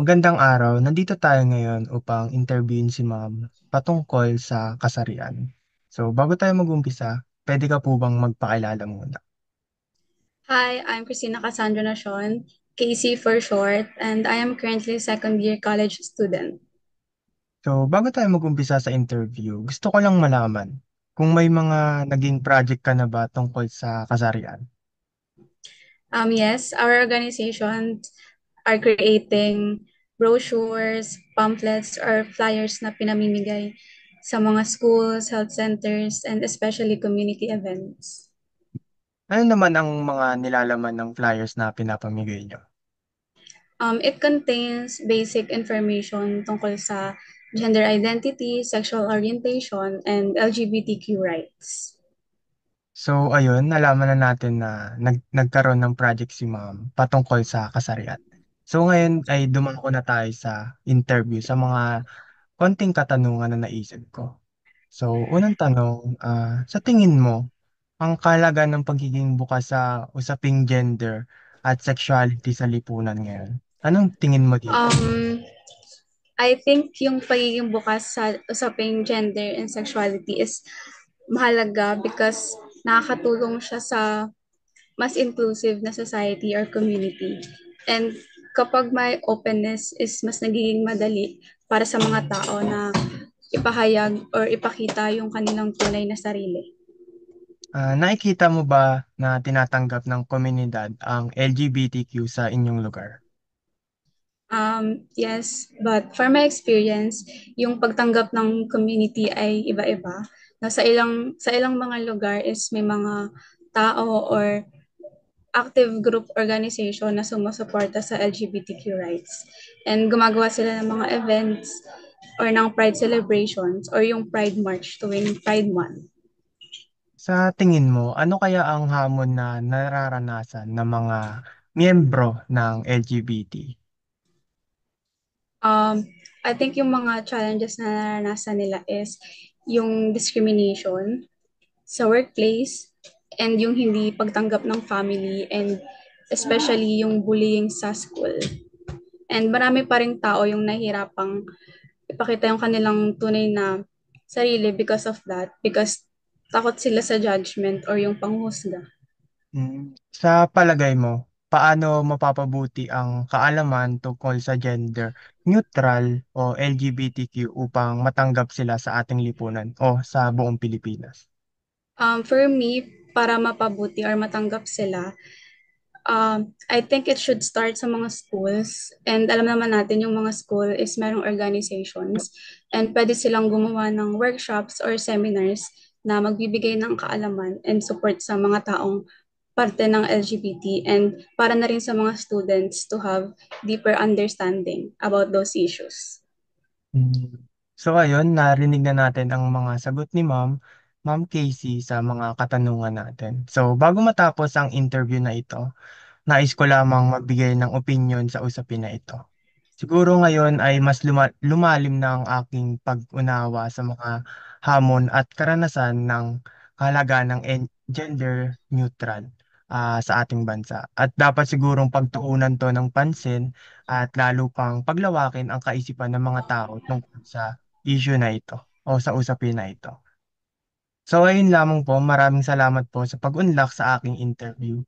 Magandang araw. Nandito tayo ngayon upang interviewin si Ma'am patungkol sa kasarian. So, bago tayo mag-umpisa, pwede ka po bang magpakilala muna? Hi, I'm Christina Cassandra Nashon, KC for short, and I am currently a second year college student. So, bago tayo mag-umpisa sa interview, gusto ko lang malaman kung may mga naging project ka na ba tungkol sa kasarian. Yes, our organizations are creating brochures, pamphlets, or flyers na pinamimigay sa mga schools, health centers, and especially community events. Ano naman ang mga nilalaman ng flyers na pinapamigay nyo? It contains basic information tungkol sa gender identity, sexual orientation, and LGBTQ rights. So, ayun, nalaman na natin na nagkaroon ng project si Ma'am patungkol sa kasarian. So, ngayon ay dumako na tayo sa interview sa mga konting katanungan na naisip ko. So, unang tanong, sa tingin mo, ang kahalagan ng pagiging bukas sa usaping gender at sexuality sa lipunan ngayon? Anong tingin mo dito? Um, I think yung pagiging bukas sa usaping gender and sexuality is mahalaga because nakakatulong siya sa mas inclusive na society or community. And kapag may openness is mas nagiging madali para sa mga tao na ipahayag or ipakita yung kanilang tunay na sarili. Nakikita mo ba na tinatanggap ng komunidad ang LGBTQ sa inyong lugar? Yes, but for my experience, yung pagtanggap ng community ay iba-iba. Na sa ilang mga lugar is may mga tao or active group organization na sumusuporta sa LGBTQ rights. And gumagawa sila ng mga events or ng Pride celebrations or yung Pride March tuwing Pride Month. Sa tingin mo, ano kaya ang hamon na nararanasan ng mga miyembro ng LGBT? I think yung mga challenges na naranasan nila is yung discrimination sa workplace and yung hindi pagtanggap ng family and especially yung bullying sa school. And marami pa ring tao yung nahihirapang ipakita yung kanilang tunay na sarili because of that, because takot sila sa judgment or yung panghusga. Sa palagay mo, paano mapapabuti ang kaalaman tungkol sa gender neutral o LGBTQ upang matanggap sila sa ating lipunan o sa buong Pilipinas? For me, para mapabuti or matanggap sila, I think it should start sa mga schools. And alam naman natin yung mga school is merong organizations and pwede silang gumawa ng workshops or seminars na magbibigay ng kaalaman and support sa mga taong parte ng LGBT and para na rin sa mga students to have deeper understanding about those issues. Mm. So ayun, narinig na natin ang mga sagot ni Ma'am Casey sa mga katanungan natin. So bago matapos ang interview na ito, nais ko lamang magbigay ng opinyon sa usapin na ito. Siguro ngayon ay mas lumalim na ang aking pag-unawa sa mga hamon at karanasan ng kahalagaan ng gender neutral sa ating bansa. At dapat sigurong pagtuunan to ng pansin at lalo pang paglawakin ang kaisipan ng mga tao tungkol sa issue na ito o sa usapin na ito. So ayun lamang po, maraming salamat po sa pag-unlak sa aking interview.